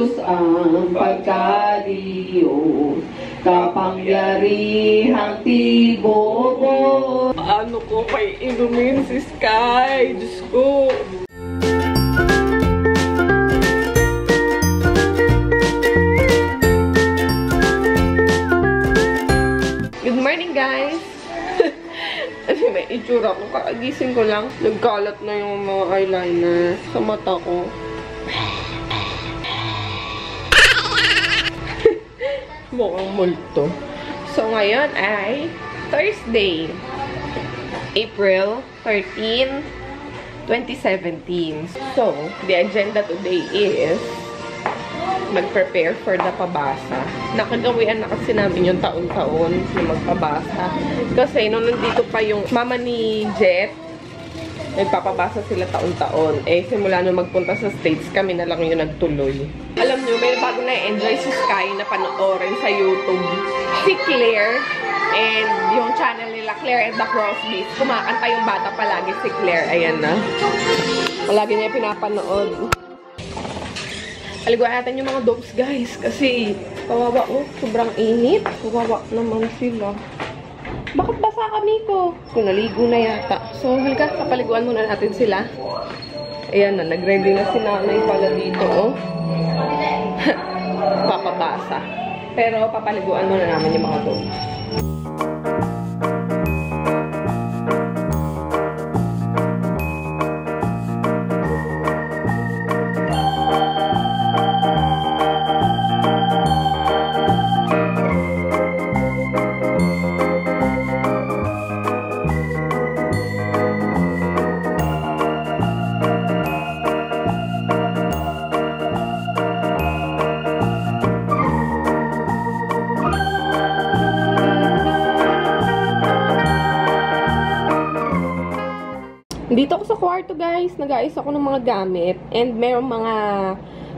Diyos ang pagka-Diyos, kapangyarihang tibobo. Paano ko kay inumin si Sky? Diyos ko. Good morning, guys! May itsura ko. Kakagising ko lang. Nagkalat na yung mga eyeliner sa mata ko. Mukhang multo. So, ngayon ay Thursday, April 13, 2017. So, the agenda today is mag-prepare for the pabasa. Nakagawian na kasi namin yung taon-taon na magpabasa. Kasi nung nandito pa yung mama ni Jet, nagpapabasa sila taon-taon. Eh, simula nung magpunta sa States, kami na lang yung nagtuloy. Alam nyo, may bago na-enjoy si Sky na panoorin sa YouTube. Si Claire and yung channel nila, Claire and the Crosbys. Kumakanta yung bata palagi si Claire. Ayan na. Palagi niya pinapanood. Aliguan natin yung mga dogs, guys. Kasi, kawawa ko. Sobrang init. Kawawa naman sila. Bakit basa kami ko? Kung naligo na yata. So, halika, kapaliguan muna natin sila. Ayan na, nag-ready na si nanay pala dito, oh. Papabasa. Pero, papaliguan muna namin yung mga dogs. Dito ako sa kwarto, guys. Nag-aayos ako ng mga gamit. And mayroong mga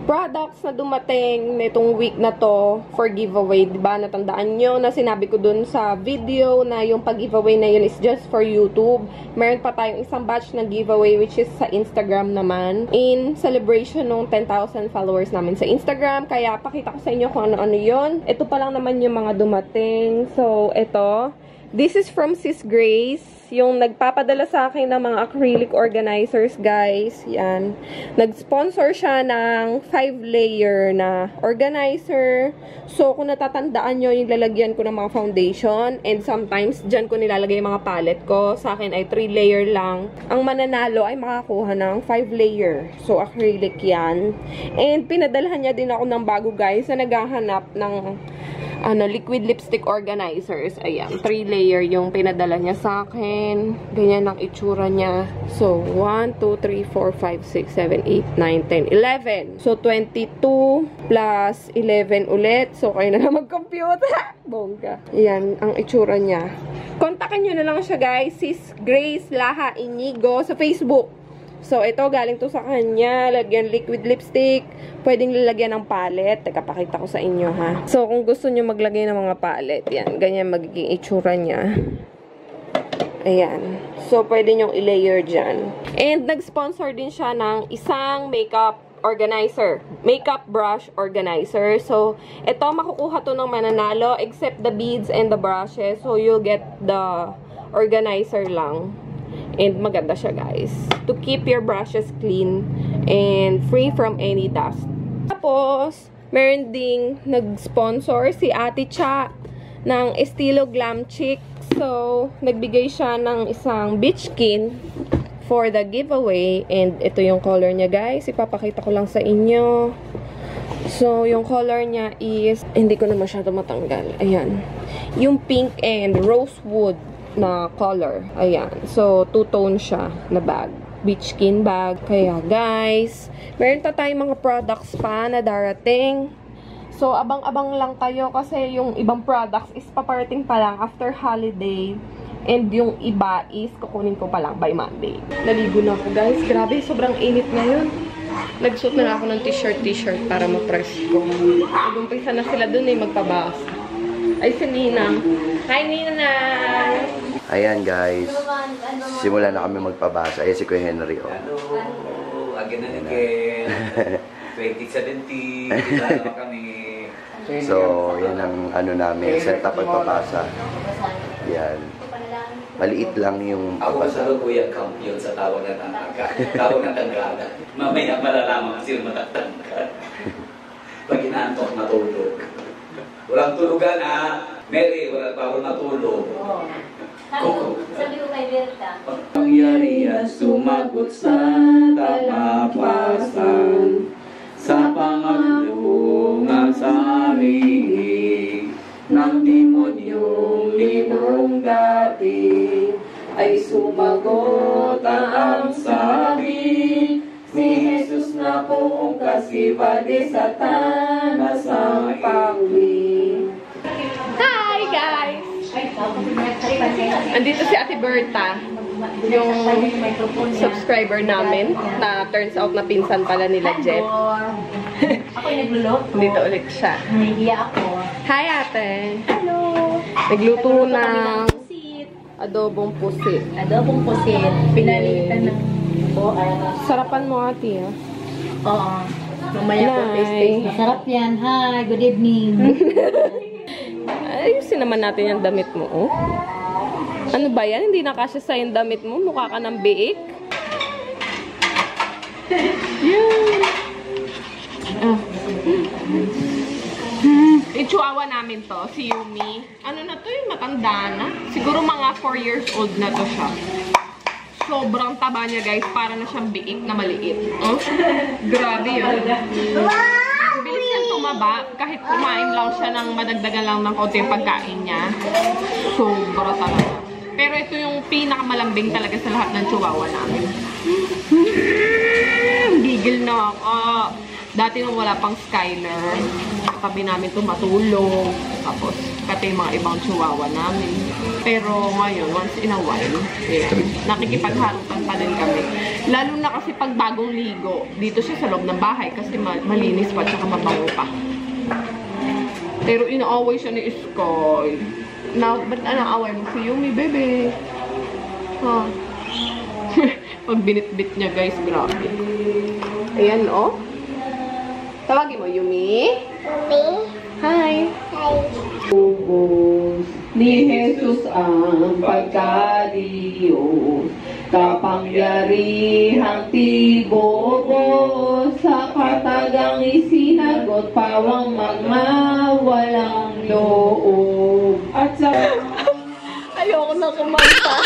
products na dumating nitong week na to for giveaway. Diba? Natandaan nyo na sinabi ko dun sa video na yung pag-giveaway na yun is just for YouTube. Meron pa tayong isang batch na giveaway which is sa Instagram naman. In celebration ng 10,000 followers namin sa Instagram. Kaya pakita ko sa inyo kung ano-ano yun. Ito pa lang naman yung mga dumating. So, ito. This is from Sis Grace. Yung nagpapadala sa akin ng mga acrylic organizers, guys. Yan. Nag-sponsor siya ng 5-layer na organizer. So, kung natatandaan nyo, yung lalagyan ko ng mga foundation. And sometimes, dyan ko nilalagay yung mga palette ko. Sa akin ay 3-layer lang. Ang mananalo ay makakuha ng 5-layer. So, acrylic yan. And pinadalahan niya din ako ng bago, guys, na naghahanap ng liquid lipstick organizers. Ayan, 3-layer yung pinadala niya sa akin. Ganyan ang itsura niya. So, 1, 2, 3, 4, 5, 6, 7, 8, 9, 10, 11. So, 22 plus 11 ulit. So, kayo na lang mag-compute. Bongga. Ayan, ang itsura niya. Kontakin nyo na lang siya, guys. Sis Grace Laha Inigo sa Facebook. So, ito, galing to sa kanya. Lagyan liquid lipstick. Pwedeng lalagyan ng palette. Teka, pakita ko sa inyo, ha. So, kung gusto nyo maglagay ng mga palette, yan. Ganyan magiging itsura niya. Ayan. So, pwede nyong i-layer dyan. And, nag-sponsor din siya ng isang makeup organizer. Makeup brush organizer. So, ito, makukuha to ng mananalo except the beads and the brushes. So, you'll get the organizer lang. And maganda siya, guys. To keep your brushes clean and free from any dust. Tapos, meron ding nag-sponsor si Ate Cha ng Estilo Glam Chic. So, nagbigay siya ng isang beach skin for the giveaway. And ito yung color niya, guys. Ipapakita ko lang sa inyo. So, yung color niya is, hindi ko na masyado matanggal. Ayan. Yung pink and rosewood na color. Ayan. So, two-tone siya na bag. Beach skin bag. Kaya, guys, meron pa tayong mga products pa na darating. So, abang-abang lang kayo kasi yung ibang products is paparating pa lang after holiday. And yung iba is kukunin ko pa lang by Monday. Naligo na ako, guys. Grabe, sobrang init ngayon. Nagsuot na ako ng t-shirt para ma-press ko. Nag-umpisa na sila dun magpabasa. Ay, si Ninang. Hi, Ninang! Ayan, guys. Simula na kami magpabasa. Ayan si Kuya Henry, oh. Hello! Again and again. 2017, lalo kami. So, yan ang ano namin, setup at papasa. Yan. Maliit lang yung Ako papasa. sa Luguyang Kampiyon sa tawag ng Tanggada. Mamaya malalaman kasi yung matatangkad. Pag inaantok, matulog. Walang tulugan ha. Mary, wala pa ako natulog. Sabi ko kay Berta. Pangyarihan sumagot sa tapapasan sa pangatlungan sa hihig ng demonyong linong dati ay sumagot ang sabi si Jesus na poong kasiba de Satanas ang pangwi. Hi guys! Andito si Ate Berta, yung subscriber namin, na turns out na pinsan pala nila Jet. Ako yung nagluluto. Dito ulit siya. Nahihiya ako. Hi ate! Hello! Nagluto Kami ng pusit. adobong pusit. Adobong pusit. Pinalitan ng Sarapan mo ate ah. Oo. Mamaya po taste. Masarap yan. Hi, good evening. Ayusin naman natin yung damit mo oh. Ano ba yan? Hindi nakasya sa yung damit mo? Mukha ka ng biik? Yan. Yung chihuahua namin to, si Yumi. Ano na to yung matanda na? Siguro mga 4 years old na to siya. Sobrang taba niya guys, para na siyang biik na maliit. Oh? Grabe yun. Bilis niyang tumaba, kahit kumain lang siya ng madagdagan lang ng konti yung pagkain niya. Sobra talaga. Pero ito yung pinakamalambing talaga sa lahat ng chihuahua namin. Gigil na ako. Dati nung wala pang Skyler, tabi namin ito matulog. Tapos, pati yung mga ibang chihuahua namin. Pero ngayon, once in a while, yeah, nakikipagharutan pa din kami. Lalo na kasi pag bagong ligo, dito siya sa loob ng bahay kasi malinis pa, tsaka mabango pa. Pero inaaway siya ni Sky. Ba't away mo si Yumi, bebe? Ha? Pag binitbit niya, guys, grabe. Ayan, oh. Tawagin mo, Yumi? Hi. Ubos ni Jesus ang pagka-Diyos, kapangyarihang tibobos, sa katagang isinagot, pawang magmawalang loob. At sa Ayoko na kumanta.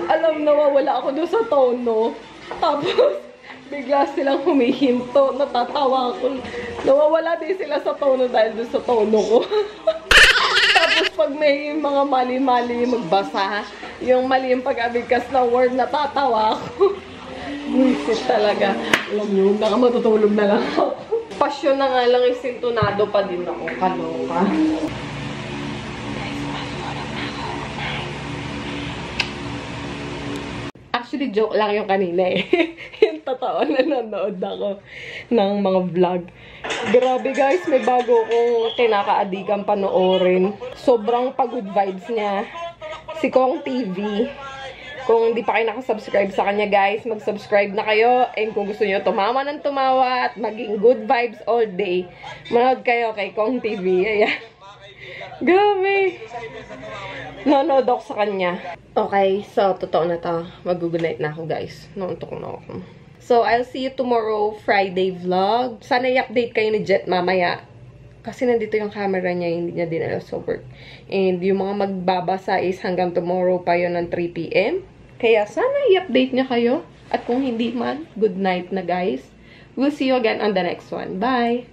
Alam na wala ako doon sa tono. Tapos, bigla silang humihinto. Natatawa ako. Nawawala din sila sa tono dahil doon sa tono ko. Tapos pag may mga mali-mali magbasa, yung mali yung pag-abigkas na word, natatawa ako. Buisit talaga. Alam nyo, baka matutulog na lang ako. Pasyon na nga lang, isintunado pa din ako. Kaloka. Actually, joke lang yung kanina eh. Yung totoo, nanonood ako ng mga vlog. Grabe guys, may bago kong kinakaadikan panoorin. Sobrang pag-good vibes niya. Si Kong TV. Kung hindi pa kayo nakasubscribe sa kanya guys, mag-subscribe na kayo. And kung gusto niyo tumawa ng tumawa at maging good vibes all day, manood kayo kay Kong TV. Ayan. Grabe. Nanonood ako sa kanya. Okay, so totoo na to. Mag-good night na ako guys. Nauntok na ako. So, I'll see you tomorrow, Friday vlog. Sana i-update kayo ni Jet mamaya. Kasi nandito yung camera niya, hindi niya dinala sa work. And yung mga magbabasa is hanggang tomorrow pa yun ng 3 PM. Kaya sana i-update niya kayo. At kung hindi man, good night na guys. We'll see you again on the next one. Bye!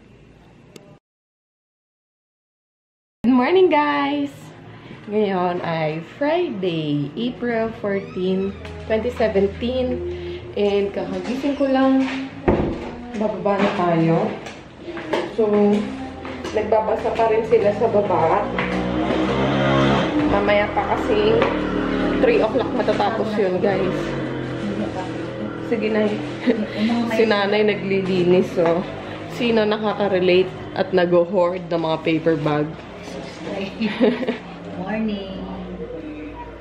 Good morning guys! Ngayon ay Friday, April 14, 2017. And kakagising ko lang. Bababa na tayo. So, nagbabasa pa rin sila sa baba. Mamaya pa kasi 3 o'clock matatapos yun, guys. Sige na. Si nanay naglilinis, so sino nakaka-relate at nag-hoard ng mga paper bag? Morning.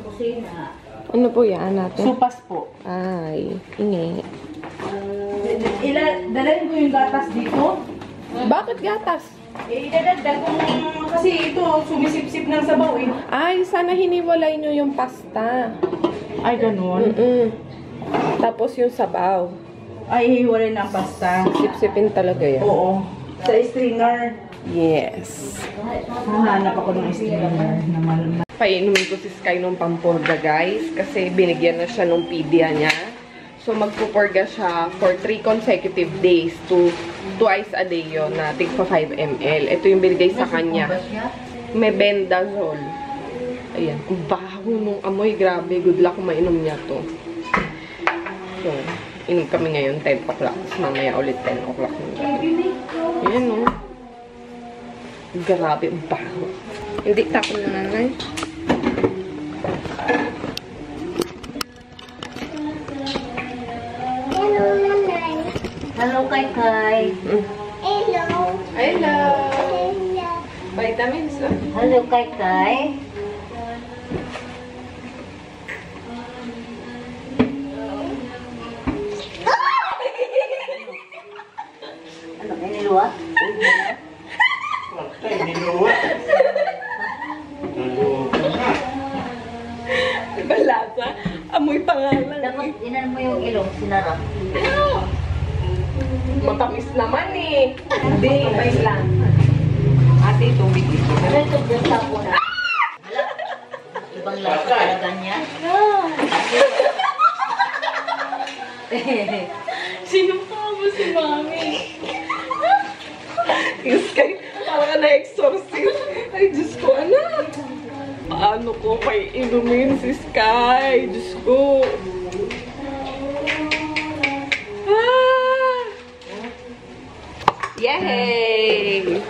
Kusina. Ano po yan natin? Supas po. Ay, ingi. Dalhin ko yung gatas dito. Bakit gatas? Idadagdag ko kasi ito, sumisip-sip ng sabaw eh. Ay, sana hiniwalay nyo yung pasta. Ay, ganun. Tapos yung sabaw. Ay, hiwalay ng pasta. Sip-sipin talaga yan. Oo. Sa stringer. Yes. Hahanap ako ng stringer na malaman. Painumin ko si Sky nung pampurga, guys. Kasi binigyan na siya nung pedia niya. So, magpupurga siya for 3 consecutive days to twice a day yun na tigpa 5 ml. Ito yung binigay sa kanya. May bendazole. Ayan. Ang baho nung amoy. Grabe. Good luck kung mainom niya to. So, inom kami ngayon 10 o'clock. Mamaya ulit 10 o'clock. Ayan o. Grabe. Ang baho. Hindi tapon na nanay. Hello, Kai Kai. Hello. Vitamins ah. Hello, Kai Kai. Ano, may niluwa? Balasa. Amoy pangalan. Dapat inan mo yung ilong, sinarap. Matamis naman eh. Hindi, wait lang. Ate, tubig ito. Ano ito, dyan sa ako na? Ibang lasa talaga niya. Sinumpa mo si Mami. Yung Sky, parang na-exorcist. Ay, Diyos ko, anak. Paano ko kay inumin si Sky? Diyos ko. Yay!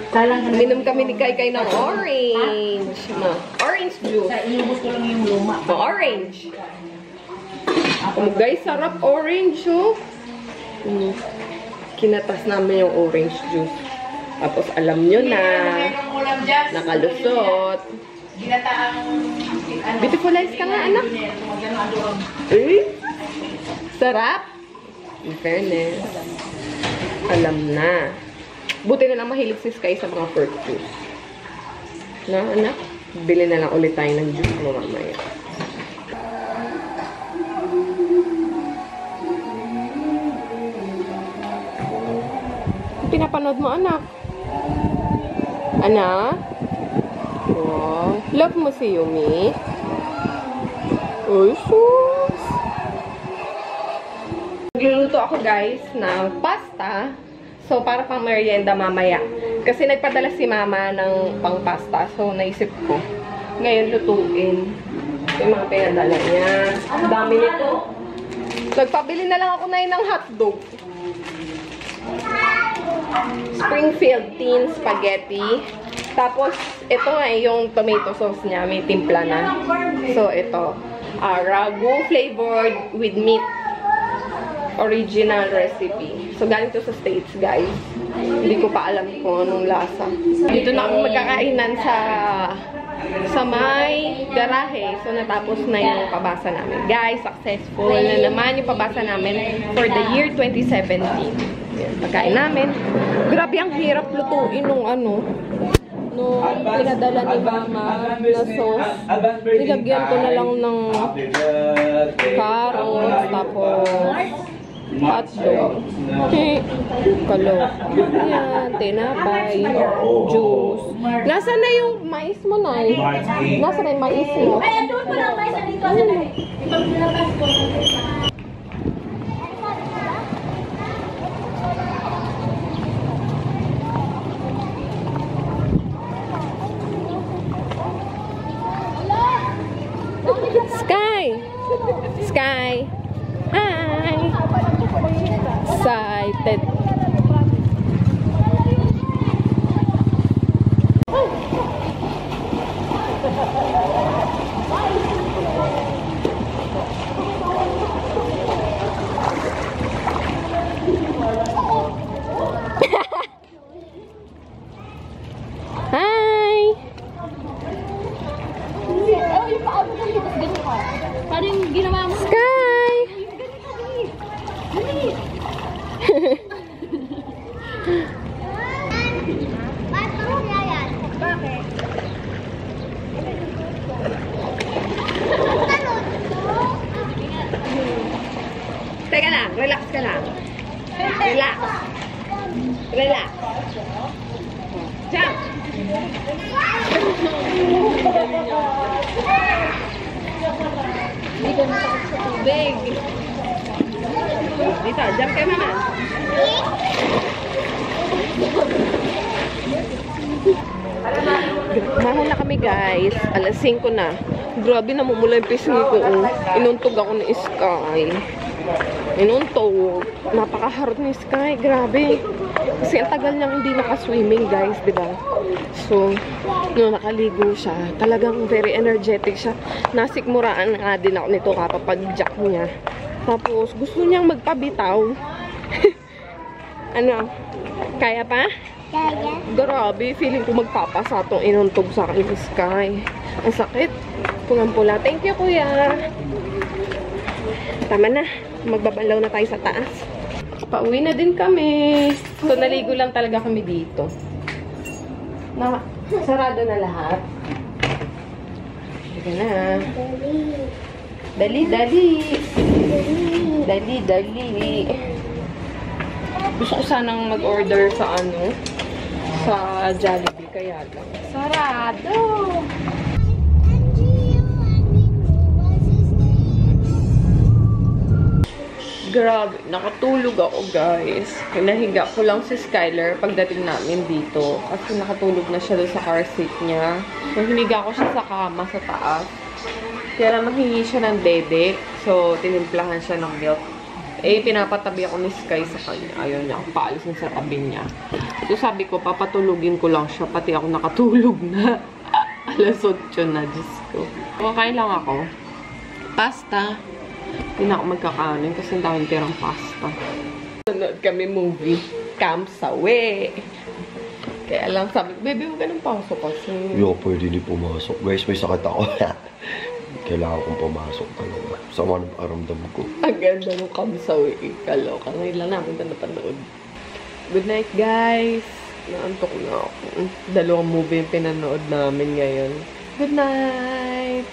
Minom kami ni Kai ng orange. No, orange juice. Inubos ko lang yung luma. No, orange. Oh, guys, sarap orange, oh. Kinatas namin yung orange juice. Tapos alam nyo na, nakalusot. Beautifulize ka nga, anak. Eh? Sarap. In fairness. Alam na. Buti na lang mahilig si Sky sa mga fruit juice. Na, anak? Bili na lang ulit tayo ng juice mo mamaya. Pinapanood mo, anak? Anak? Wow. Love mo si Yumi? Uy, sus! Nagluluto ako, guys, ng pasta. So, para pang merienda mamaya. Kasi nagpadala si mama ng pang pasta. So, naisip ko, ngayon lutuin. Yung mga pinadala niya. Ang dami nito. Nagpabili na lang ako na yun ng hotdog. Springfield tin spaghetti. Tapos, ito ay yung tomato sauce niya. May timpla na. So, ito. Ragu flavored with meat. Original recipe. So, galing to sa States, guys. Hindi ko pa alam kung anong lasa. Dito na ako magkakainan sa may garahe. So, natapos na yung pabasa namin. Guys, successful na naman yung pabasa namin for the year 2017. Yan, pagkain namin. Grabe, ang hirap lutuin nung ano. Nung pinadala ni mama na sauce. Nilagyan ko na lang ng carrots, tapos hotdog. Kalo. Ayan, tinapay, juice. Nasaan na yung mais mo, Nay? Nasaan na yung mais mo? Ay, doon pa lang mais na dito. Ibang nilabas ko. Sky! Sky! Hi! Excited! Hi! Teka lang, relax ka lang. Relax. Relax. Jump! Hindi ko masakit sa tubig. Dito, jump kayo naman. Mahal na kami guys. Alas 5 na. Grabe, namumula yung pisngi ko. Inuntog ako ni Sky. Inuntog. Napakaharot ni Sky. Grabe. Kasi ang tagal niyang hindi nakaswimming guys, diba? So, no, nakaligo siya. Talagang very energetic siya. Nasikmuraan nga din ako nito kapapag-jack niya. Tapos, gusto niyang magpabitaw. Ano? Kaya pa? Kaya. Grabe, feeling ko magpapasa itong inuntog sa akin ni Sky. Ang sakit. Pulang-pula. Thank you, kuya. Tama na. Magbabalaw na tayo sa taas. Pauwi na din kami. So, naligo lang talaga kami dito. Sarado na lahat. Sige na. Dali, dali. Dali, dali. Gusto ko sanang mag-order sa ano, sa Jollibee, kaya lang. Sarado! Grabe, nakatulog ako guys. Nahiga ko lang si Skyler pagdating namin dito. Kasi nakatulog na siya doon sa car seat niya. So, hiniga ko siya sa kama sa taas. Kaya lang manghingi siya ng dede. So, tinimplahan siya ng milk. Eh, pinapatabi ako ni Sky sa kanya. Ayaw niya, paalisin sa tabi niya. So, sabi ko, papatulugin ko lang siya. Pati ako nakatulog na. Alas 8 na, Diyos ko. Kakain lang ako. Pasta. Hindi na ako magkakanin kasi ang daming tirang pasta. Nanood kami movie. Camp Sawe. Kaya lang sabi ko, baby, huwag ka nang pasok kasi. Yo, pwede di pumasok. Guys, may sakit ako. Kailangan kong pumasok talaga. Sama ng paramdam ko. Ang ganda ng Camp Sawe. Kaloka. Ngayon lang namin na napanood. Good night, guys. Naantok na ako. Dalawang movie yung pinanood namin ngayon. Good night!